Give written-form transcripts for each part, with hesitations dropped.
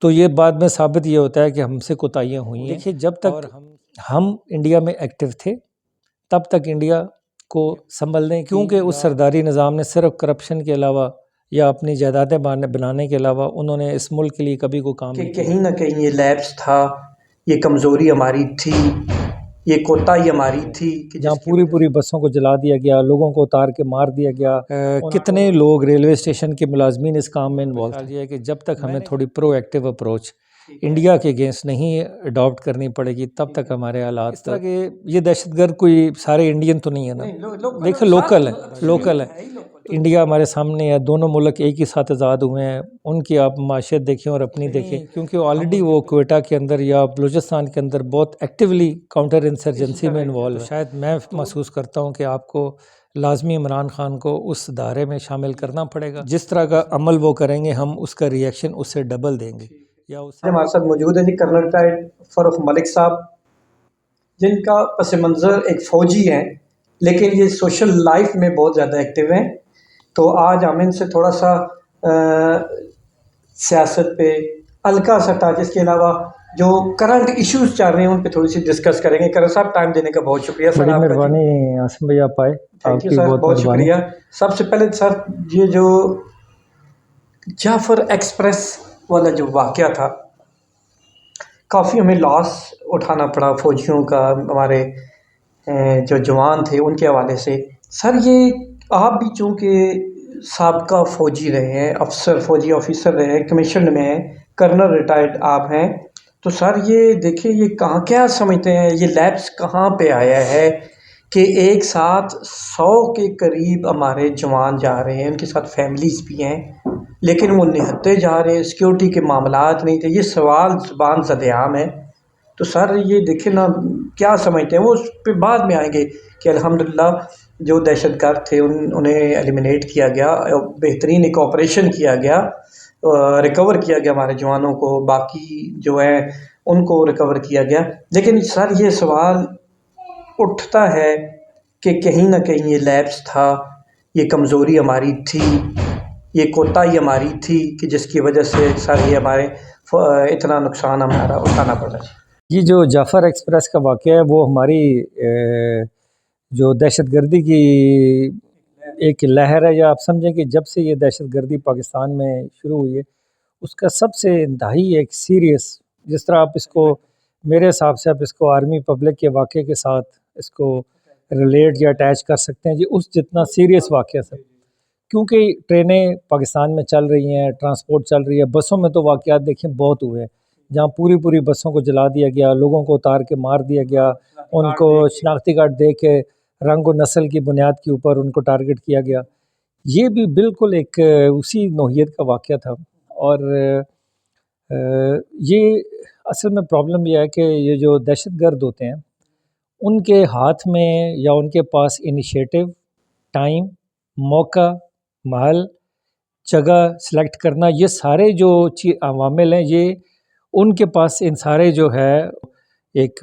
तो ये बाद में साबित ये होता है कि हमसे कोताहियाँ हुई हैं। देखिए जब तक हम इंडिया में एक्टिव थे तब तक इंडिया को संभलने क्योंकि उस सरदारी निज़ाम ने सिर्फ करप्शन के अलावा या अपनी जायदादें बनाने के अलावा उन्होंने इस मुल्क के लिए कभी कोई काम कि नहीं किया। कहीं ना कहीं ये लैप्स था, ये कमज़ोरी हमारी थी, ये कोताही हमारी थी कि जहाँ जिसकी पूरी वजह पूरी बसों को जला दिया गया, लोगों को उतार के मार दिया गया। कितने लोग रेलवे स्टेशन के मुलाजमीन इस काम में इन्वॉल्व थे। ये है कि जब तक हमें थोड़ी प्रोएक्टिव अप्रोच इंडिया के अगेंस्ट नहीं अडॉप्ट करनी पड़ेगी तब तक हमारे हालात इस तरह के ये दहशतगर्द कोई सारे इंडियन तो नहीं है ना। देखो लोकल है इंडिया हमारे सामने है, दोनों मुल्क एक ही साथ आज़ाद हुए हैं, उनकी आप माशियत देखें और अपनी देखें क्योंकि ऑलरेडी वो क्वेटा के अंदर या बलूचिस्तान के अंदर बहुत एक्टिवली काउंटर इंसर्जेंसी में इन्वॉल्व है। शायद मैं महसूस करता हूँ कि आपको लाजमी इमरान खान को उस दायरे में शामिल करना पड़ेगा। जिस तरह का अमल वो करेंगे हम उसका रिएक्शन उससे डबल देंगे। या उससे हमारे साथ मौजूद है जी कर्नल रिटायर्ड फरूख मलिक साहब, जिनका पस मंज़र एक फ़ौजी हैं लेकिन ये सोशल लाइफ में बहुत ज़्यादा एक्टिव हैं। तो आज हम इनसे थोड़ा सा सियासत पे हल्का सा टच, इसके अलावा जो करंट इश्यूज चल रहे हैं उन पे थोड़ी सी डिस्कस करेंगे। कर्नल साहब टाइम देने का बहुत शुक्रिया सर बड़ी आपका। मेहरबानी आसिम भाई आप आए, थैंक यू आपकी सर, बहुत बहुत मेहरबानी। शुक्रिया। सबसे पहले सर ये जो जाफर एक्सप्रेस वाला जो वाक़या था, काफ़ी हमें लॉस उठाना पड़ा फ़ौजियों का, हमारे जो जवान थे उनके हवाले से। सर ये आप भी चूँकि साबका फ़ौजी रहे हैं, अफ़सर फ़ौजी ऑफ़िसर रहे हैं, कमीशन में हैं, कर्नल रिटायर्ड आप हैं, तो सर ये देखिए ये कहाँ क्या समझते हैं ये लैप्स कहाँ पे आया है कि एक साथ 100 के करीब हमारे जवान जा रहे हैं, उनके साथ फैमिलीज़ भी हैं, लेकिन वो निहत्ते जा रहे हैं, सिक्योरिटी के मामलात नहीं थे। ये सवाल ज़ुबान ज़द-ए-आम है। तो सर ये देखिए ना क्या समझते हैं, वो उस पे बाद में आएंगे कि अल्हम्दुलिल्लाह जो दहशतगर्द थे उन्हें एलिमिनेट किया गया, बेहतरीन एक ऑपरेशन किया गया, रिकवर किया गया हमारे जवानों को, बाकी जो है उनको रिकवर किया गया। लेकिन सर ये सवाल उठता है कि कहीं ना कहीं ये लैप्स था, ये कमज़ोरी हमारी थी, ये कोताही हमारी थी कि जिसकी वजह से सर ये हमारे इतना नुकसान हमारा उठाना पड़ा। ये जो जाफ़र एक्सप्रेस का वाक़या है वो हमारी जो दहशतगर्दी की एक लहर है, या आप समझें कि जब से ये दहशतगर्दी पाकिस्तान में शुरू हुई है उसका सबसे इंतहाई एक सीरियस, जिस तरह आप इसको मेरे हिसाब से आप इसको आर्मी पब्लिक के वाक़े के साथ इसको रिलेट या अटैच कर सकते हैं जी, उस जितना सीरियस वाक़या था। क्योंकि ट्रेनें पाकिस्तान में चल रही हैं, ट्रांसपोर्ट चल रही है, बसों में तो वाक़यात देखिए बहुत हुए हैं, जहाँ पूरी पूरी बसों को जला दिया गया, लोगों को उतार के मार दिया गया, उनको शनाख्ती कार्ड दे के रंग और नस्ल की बुनियाद के ऊपर उनको टारगेट किया गया। ये भी बिल्कुल एक उसी नौइयत का वाक़या था। और ये असल में प्रॉब्लम ये है कि ये जो दहशतगर्द होते हैं उनके हाथ में या उनके पास इनिशिएटिव, टाइम, मौका, महल, जगह सेलेक्ट करना, ये सारे जो अवामिल हैं, ये उनके पास इन सारे जो है एक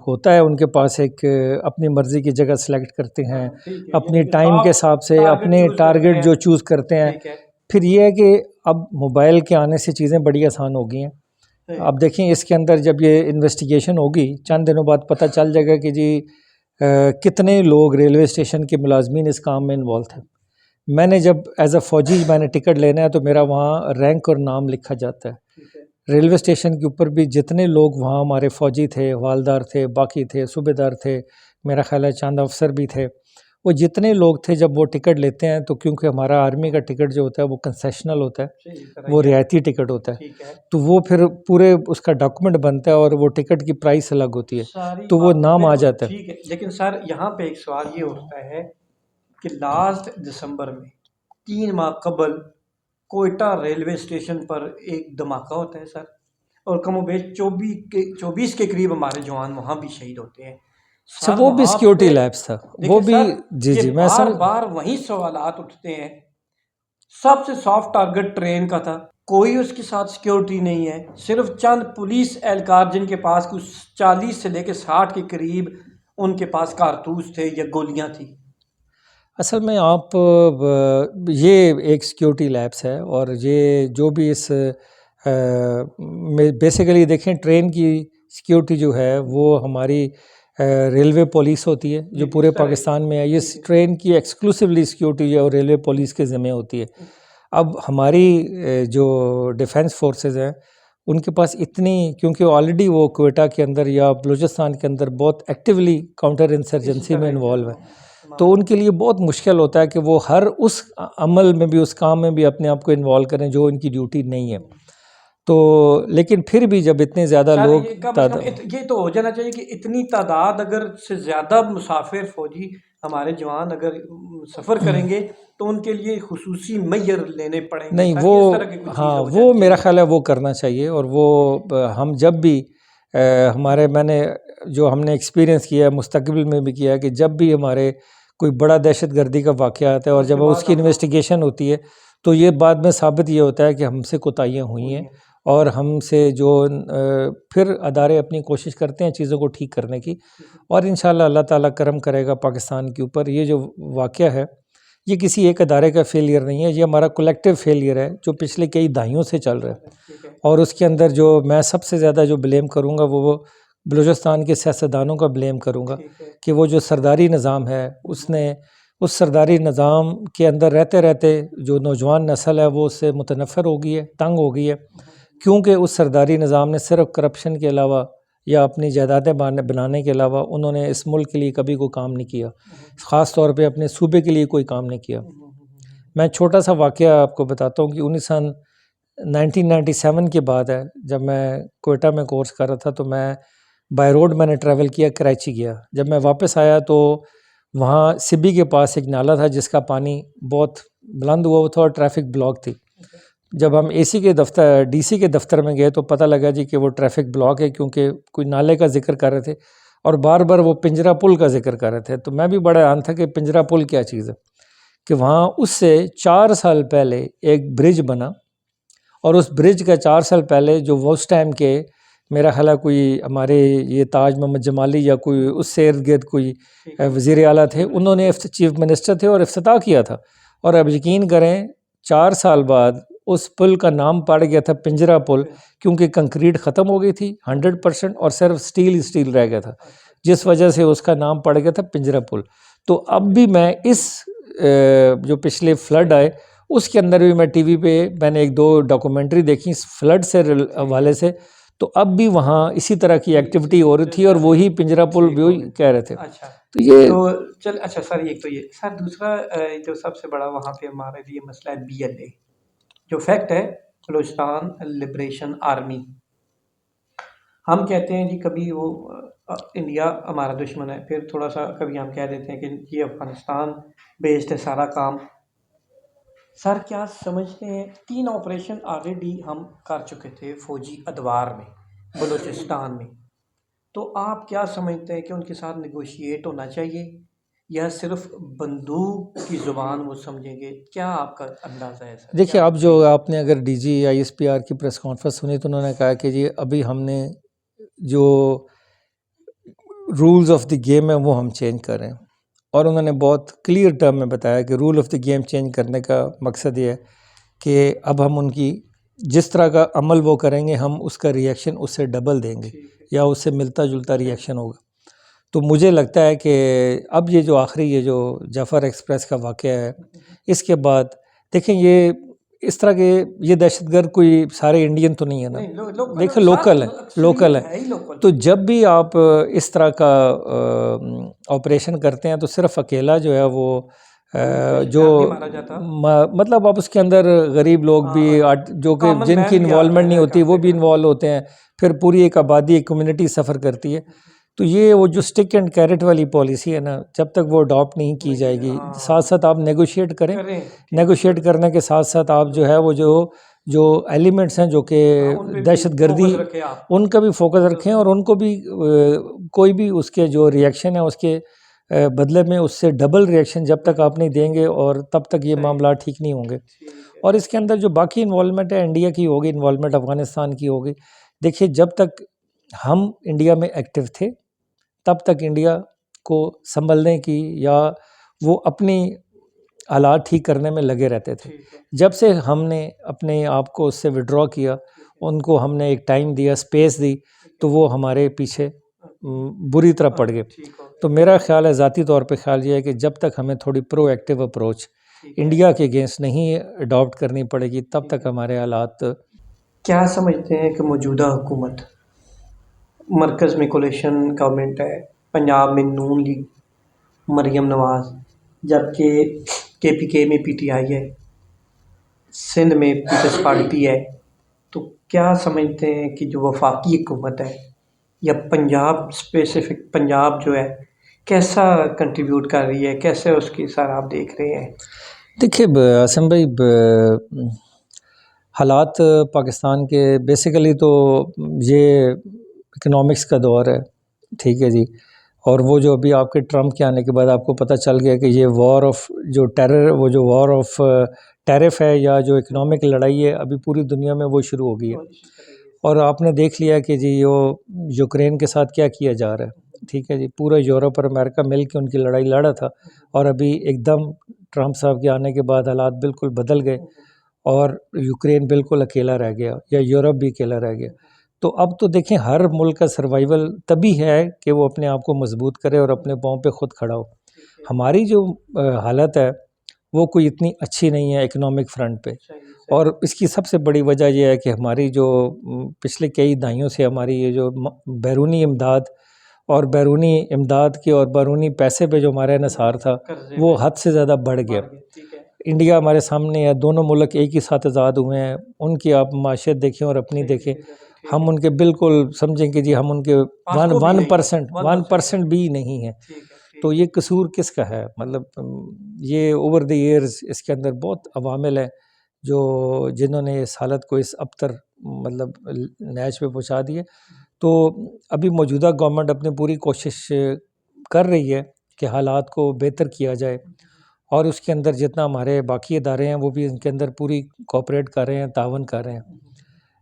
होता है उनके पास एक अपनी मर्ज़ी की जगह सेलेक्ट करते हैं, अपनी टाइम के हिसाब से अपने टारगेट जो चूज़ करते हैं। फिर ये है कि अब मोबाइल के आने से चीज़ें बड़ी आसान हो गई हैं। अब देखें इसके अंदर जब ये इन्वेस्टिगेशन होगी चंद दिनों बाद पता चल जाएगा कि जी कितने लोग रेलवे स्टेशन के मुलाजमीन इस काम में इन्वॉल्व थे। मैंने जब एज अ फ़ौजी मैंने टिकट लेना है तो मेरा वहाँ रैंक और नाम लिखा जाता है। रेलवे स्टेशन के ऊपर भी जितने लोग वहाँ हमारे फ़ौजी थे, हवालदार थे, बाकी थे, सूबेदार थे, मेरा ख़्याल है चंद अफसर भी थे, वो जितने लोग थे जब वो टिकट लेते हैं तो क्योंकि हमारा आर्मी का टिकट जो होता है वो कंसेशनल होता है, वो रियायती टिकट होता है, तो वो फिर पूरे उसका डॉक्यूमेंट बनता है और वो टिकट की प्राइस अलग होती है, तो वो नाम आ जाता है। ठीक है, लेकिन सर यहाँ पे एक सवाल ये उठता है कि लास्ट दिसंबर में 3 माह कबल कोयटा रेलवे स्टेशन पर एक धमाका होता है सर, और कमोबेश 24 के करीब हमारे जवान वहाँ भी शहीद होते हैं अच्छा, सर। वो भी वहाँ सिक्योरिटी पे लैब्स था, वो भी जी ये जी मैं बार समझ। बार वही सवालात उठते हैं। सबसे सॉफ्ट टारगेट ट्रेन का था, कोई उसके साथ सिक्योरिटी नहीं है, सिर्फ चंद पुलिस एहलकार जिनके पास कुछ 40 से लेकर 60 के करीब उनके पास कारतूस थे या गोलियां थी। असल में आप ये एक सिक्योरिटी लैब्स है और ये जो भी इस बेसिकली देखें ट्रेन की सिक्योरिटी जो है वो हमारी रेलवे पुलिस होती है जो पूरे पाकिस्तान में है। ये ट्रेन की एक्सक्लूसिवली सिक्योरिटी है और रेलवे पुलिस के ज़िम्मे होती है। अब हमारी जो डिफेंस फोर्सेस हैं उनके पास इतनी, क्योंकि ऑलरेडी वो क्वेटा के अंदर या बलूचिस्तान के अंदर बहुत एक्टिवली काउंटर इंसर्जेंसी में इन्वॉल्व है, तो उनके लिए बहुत मुश्किल होता है कि वो हर उस अमल में भी, उस काम में भी अपने आप को इन्वॉल्व करें जो उनकी ड्यूटी नहीं है। तो लेकिन फिर भी जब इतने ज़्यादा लोग ये तो हो जाना चाहिए कि इतनी तादाद अगर से ज़्यादा मुसाफिर फौजी हमारे जवान अगर सफ़र करेंगे तो उनके लिए खुसूसी मैयर लेने पड़ेंगे। नहीं वो, हाँ वो मेरा ख्याल है वो करना चाहिए। और वो हम जब भी हमारे, मैंने जो हमने एक्सपीरियंस किया है मुस्तकबिल में भी किया है कि जब भी हमारे कोई बड़ा दहशतगर्दी का वाक़या आता है और जब उसकी इन्वेस्टिगेशन होती है तो ये बाद में साबित ये होता है कि हमसे कोताहियाँ हुई हैं और हमसे जो फिर अदारे अपनी कोशिश करते हैं चीज़ों को ठीक करने की, और इंशाअल्लाह अल्लाह ताला करम करेगा पाकिस्तान के ऊपर। ये जो वाक़या है ये किसी एक अदारे का फेलियर नहीं है, ये हमारा कलेक्टिव फेलियर है जो पिछले कई दहाइयों से चल रहा है। और उसके अंदर जो मैं सबसे ज़्यादा जो ब्लेम करूँगा वो बलूचिस्तान के सियासतदानों का ब्लेम करूँगा कि वो जो सरदारी निज़ाम है उसने, उस सरदारी निज़ाम के अंदर रहते रहते जो नौजवान नस्ल है वो उससे मुतनफ़र हो गई है, तंग हो गई है, क्योंकि उस सरदारी निज़ाम ने सिर्फ करप्शन के अलावा या अपनी जायदादें बनाने के अलावा उन्होंने इस मुल्क के लिए कभी कोई काम नहीं किया, ख़ास तौर पे अपने सूबे के लिए कोई काम नहीं किया। मैं छोटा सा वाक़या आपको बताता हूँ कि 1997 की बात है, जब मैं कोयटा में कोर्स कर रहा था तो मैं बाय रोड मैंने ट्रैवल किया, कराची गया। जब मैं वापस आया तो वहाँ सिब्बी के पास एक नाला था जिसका पानी बहुत बुलंद हुआ था और ट्रैफिक ब्लॉक थी। जब हम एसी के दफ्तर, डीसी के दफ्तर में गए तो पता लगा जी कि वो ट्रैफिक ब्लॉक है, क्योंकि कोई नाले का जिक्र कर रहे थे और बार बार वो पिंजरा पुल का जिक्र कर रहे थे। तो मैं भी बड़ा हैरान था कि पिंजरा पुल क्या चीज़ है, कि वहाँ उससे 4 साल पहले एक ब्रिज बना और उस ब्रिज का 4 साल पहले जो वो उस टाइम के, मेरा ख्याल है कोई हमारे ये ताज मोहम्मद जमाली या कोई उससे इर्द गिर्द कोई वज़ीर आला थे, उन्होंने चीफ मिनिस्टर थे और इफ्तिताह किया था। और अब यकीन करें 4 साल बाद उस पुल का नाम पड़ गया था पिंजरा पुल, क्योंकि कंक्रीट ख़त्म हो गई थी 100% और सिर्फ स्टील रह गया था, जिस वजह से उसका नाम पड़ गया था पिंजरा पुल। तो अब भी मैं इस जो पिछले फ्लड आए उसके अंदर भी मैं टीवी पे मैंने 1-2 डॉक्यूमेंट्री देखी इस फ्लड से हवाले से, तो अब भी वहाँ इसी तरह की एक्टिविटी हो रही थी और वही पिंजरा पुल भी वही कह रहे थे। अच्छा, तो ये तो चल अच्छा सर, एक तो ये सर, दूसरा जो सबसे बड़ा वहाँ पे हमारे लिए मसला है BLA, जो फैक्ट है बलूचिस्तान लिबरेशन आर्मी। हम कहते हैं जी कभी वो इंडिया हमारा दुश्मन है, फिर थोड़ा सा कभी हम कह देते हैं कि ये अफगानिस्तान बेस्ड है सारा काम। सर क्या समझते हैं, 3 ऑपरेशन ऑलरेडी हम कर चुके थे फौजी अदवार में, बलूचिस्तान में। तो आप क्या समझते हैं कि उनके साथ नेगोशिएट होना चाहिए या सिर्फ बंदूक की ज़ुबान वो समझेंगे? क्या आपका अंदाज़ा है सर? देखिए, अब जो आपने अगर डीजी ISPR की प्रेस कॉन्फ्रेंस सुनी तो उन्होंने कहा कि जी अभी हमने जो रूल्स ऑफ द गेम है वो हम चेंज कर रहे हैं, और उन्होंने बहुत क्लियर टर्म में बताया कि rule of the game change करने का मकसद ये है कि अब हम उनकी जिस तरह का अमल वो करेंगे हम उसका रिएक्शन उससे डबल देंगे या उससे मिलता जुलता रिएक्शन होगा। तो मुझे लगता है कि अब ये जो आखिरी ये जो जाफ़र एक्सप्रेस का वाक़या है, इसके बाद देखें ये इस तरह के ये दहशतगर्द कोई सारे इंडियन तो नहीं है ना, देखिए लोकल है। तो जब भी आप इस तरह का ऑपरेशन करते हैं तो सिर्फ अकेला जो है वो जो मतलब आप उसके अंदर गरीब लोग भी जो कि जिनकी इन्वॉल्वमेंट नहीं होती वो भी इन्वॉल्व होते हैं, फिर पूरी एक आबादी एक कम्युनिटी सफ़र करती है। तो ये वो जो स्टिक एंड कैरेट वाली पॉलिसी है ना, जब तक वो अडॉप्ट नहीं की जाएगी, साथ साथ आप नेगोशिएट करें, नेगोशिएट करने के साथ साथ आप जो है वो जो एलिमेंट्स हैं जो कि दहशतगर्दी, उनका भी फोकस रखें और उनको भी कोई भी उसके जो रिएक्शन है उसके बदले में उससे डबल रिएक्शन जब तक आप नहीं देंगे और तब तक ये मामला ठीक नहीं होंगे। और इसके अंदर जो बाकी इन्वॉल्वमेंट है इंडिया की होगी, इन्वॉल्वमेंट अफ़गानिस्तान की होगी। देखिए जब तक हम इंडिया में एक्टिव थे तब तक इंडिया को संभलने की या वो अपनी हालात ठीक करने में लगे रहते थे। जब से हमने अपने आप को उससे विड्रॉ किया उनको हमने एक टाइम दिया, स्पेस दी, तो वो हमारे पीछे बुरी तरह पड़ गए। तो मेरा ख्याल है, ज़ाती तौर पे ख्याल ये है कि जब तक हमें थोड़ी प्रोएक्टिव अप्रोच इंडिया के अगेंस्ट नहीं अडॉप्ट करनी पड़ेगी, तब तक हमारे हालात। क्या समझते हैं कि मौजूदा हुकूमत, मरकज़ में कोalition गवर्नमेंट है, पंजाब में नून लीग मरीम नवाज़, जबकि KPK में PTI है, सिंध में पीपल्स पार्टी है, तो क्या समझते हैं कि जो वफाकी हुकूमत है या पंजाब स्पेसिफिक पंजाब जो है कैसा कंट्रीब्यूट कर रही है, कैसे उसकी सर आप देख रहे हैं? देखिए आसिम भाई, हालात पाकिस्तान के बेसिकली तो ये इकनॉमिक्स का दौर है, ठीक है जी। और वो जो अभी आपके ट्रम्प के आने के बाद आपको पता चल गया कि ये वॉर ऑफ जो टेरर, वो जो वॉर ऑफ टैरिफ है या जो इकनॉमिक लड़ाई है, अभी पूरी दुनिया में वो शुरू हो गई है। और आपने देख लिया कि जी वो यूक्रेन के साथ क्या किया जा रहा है, ठीक है जी। पूरा यूरोप और अमेरिका मिल के उनकी लड़ाई लड़ा था, और अभी एकदम ट्रम्प साहब के आने के बाद हालात बिल्कुल बदल गए और यूक्रेन बिल्कुल अकेला रह गया या यूरोप भी अकेला रह गया। तो अब तो देखें, हर मुल्क का सर्वाइवल तभी है कि वो अपने आप को मजबूत करे और अपने पाँव पे खुद खड़ा हो। हमारी जो हालत है वो कोई इतनी अच्छी नहीं है इकोनॉमिक फ्रंट पे, और इसकी सबसे बड़ी वजह यह है कि हमारी जो पिछले कई दहाइयों से हमारी ये जो बैरूनी इमदाद और बैरूनी इमदाद के और बैरूनी पैसे पे जो हमारा इन्हिसार था, वो हद से ज़्यादा बढ़ गया। इंडिया हमारे सामने है, दोनों मुल्क एक ही साथ आज़ाद हुए हैं, उनकी आप माशियत देखें और अपनी देखें, हम उनके बिल्कुल समझें कि जी हम उनके 1% भी नहीं है। तो ये कसूर किसका है? मतलब ये ओवर द ईयर्स इसके अंदर बहुत अवामिल हैं जो जिन्होंने इस हालत को इस अबतर मतलब नैश पे पहुँचा दिए। तो अभी मौजूदा गवर्नमेंट अपनी पूरी कोशिश कर रही है कि हालात को बेहतर किया जाए, और उसके अंदर जितना हमारे बाकी इदारे हैं वो भी इनके अंदर पूरी कोऑपरेट कर रहे हैं, तावन कर रहे हैं।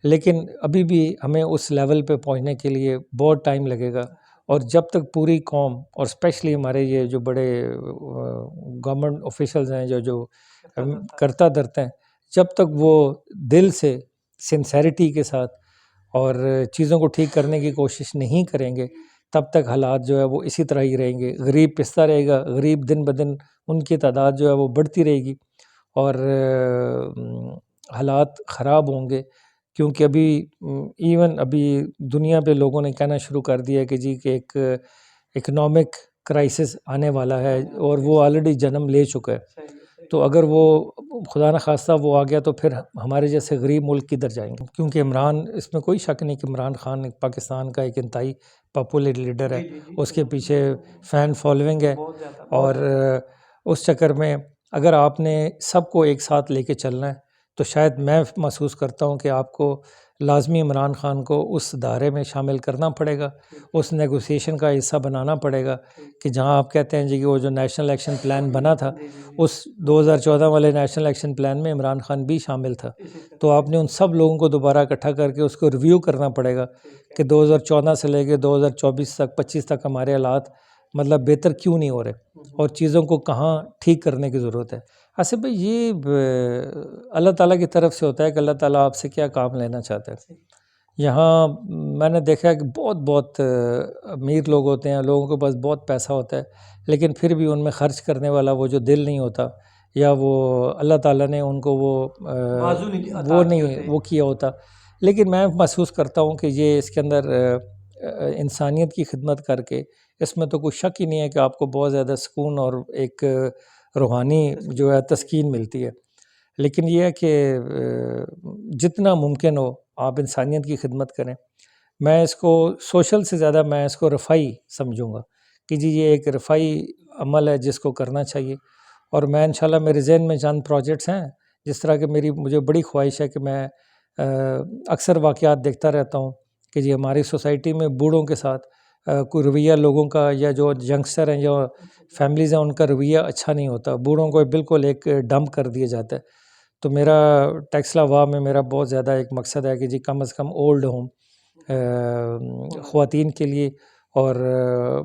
लेकिन अभी भी हमें उस लेवल पे पहुंचने के लिए बहुत टाइम लगेगा, और जब तक पूरी कौम और स्पेशली हमारे ये जो बड़े गवर्नमेंट ऑफिशियल्स हैं जो करता धरते हैं, जब तक वो दिल से सिंसेरिटी के साथ और चीज़ों को ठीक करने की कोशिश नहीं करेंगे, तब तक हालात जो है वो इसी तरह ही रहेंगे। गरीब पिसता रहेगा, गरीब दिन ब दिन उनकी तादाद जो है वो बढ़ती रहेगी, और हालात ख़राब होंगे। क्योंकि अभी इवन अभी दुनिया पे लोगों ने कहना शुरू कर दिया है कि जी कि एक इकोनॉमिक क्राइसिस आने वाला है, और वो ऑलरेडी जन्म ले चुका है। तो अगर वो खुदा न खास्ता वो आ गया, तो फिर हमारे जैसे गरीब मुल्क किधर जाएंगे? क्योंकि इमरान, इसमें कोई शक नहीं कि इमरान खान पाकिस्तान का एक इंतहाई पॉपुलर लीडर है, उसके पीछे फ़ैन फॉलोइंग है, और उस चक्कर में अगर आपने सबको एक साथ लेके चलना है, तो शायद मैं महसूस करता हूँ कि आपको लाजमी इमरान खान को उस दायरे में शामिल करना पड़ेगा, उस नेगोशिएशन का हिस्सा बनाना पड़ेगा कि जहाँ आप कहते हैं जी कि वो जो नेशनल एक्शन प्लान बना था, उस 2014 वाले नेशनल एक्शन प्लान में इमरान खान भी शामिल था। तो आपने उन सब लोगों को दोबारा इकट्ठा करके उसको रिव्यू करना पड़ेगा कि 2014 से लेके 2024 तक 25 तक हमारे हालात मतलब बेहतर क्यों नहीं हो रहे, और चीज़ों को कहाँ ठीक करने की ज़रूरत है। आसिफ भाई, ये अल्लाह ताला की तरफ से होता है कि अल्लाह ताला आपसे क्या काम लेना चाहता है। यहाँ मैंने देखा है कि बहुत बहुत अमीर लोग होते हैं, लोगों के पास बहुत पैसा होता है, लेकिन फिर भी उनमें ख़र्च करने वाला वो जो दिल नहीं होता, या वो अल्लाह ताला ने उनको वो किया होता। लेकिन मैं महसूस करता हूँ कि ये इसके अंदर इंसानियत की खिदमत करके, इसमें तो कोई शक ही नहीं है कि आपको बहुत ज़्यादा सुकून और एक रूहानी जो है तस्कीन मिलती है। लेकिन ये है कि जितना मुमकिन हो आप इंसानियत की खिदमत करें। मैं इसको सोशल से ज़्यादा मैं इसको रफ़ाई समझूँगा कि जी ये एक रफ़ाई अमल है जिसको करना चाहिए। और मैं इंशाल्लाह मेरे ज़हन में चंद प्रोजेक्ट्स हैं, जिस तरह के मुझे बड़ी ख्वाहिश है कि मैं अक्सर वाक़यात देखता रहता हूँ कि जी हमारी सोसाइटी में बूढ़ों के साथ कोई रवैया लोगों का, या जो यंगस्टर हैं, जो फैमिलीज़ हैं, उनका रवैया अच्छा नहीं होता। बूढ़ों को बिल्कुल एक डंप कर दिया जाता है। तो मेरा टेक्सला वाह में मेरा बहुत ज़्यादा एक मकसद है कि जी कम से कम ओल्ड होम ख़वातीन के लिए और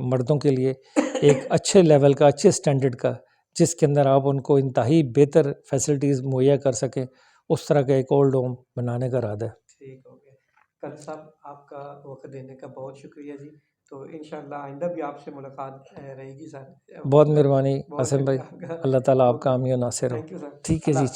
मर्दों के लिए एक अच्छे लेवल का, अच्छे स्टैंडर्ड का, जिसके अंदर आप उनको इंतहाई बेहतर फैसिलिटीज़ मुहैया कर सकें, उस तरह का एक ओल्ड होम बनाने का इरादा है। ठीक हो गया। कल साहब आपका वक़्त देने का बहुत शुक्रिया जी। तो इंशाअल्लाह आइंदा भी आपसे मुलाकात रहेगी सर। बहुत मेहरबानी बहुत आसिम भाई, शुक्रिया आपका। अल्लाह ताला आपका ओके, हामी और नासिर हो। Thank you sir. ठीक है अल्लाह जी। हाफ़िज़।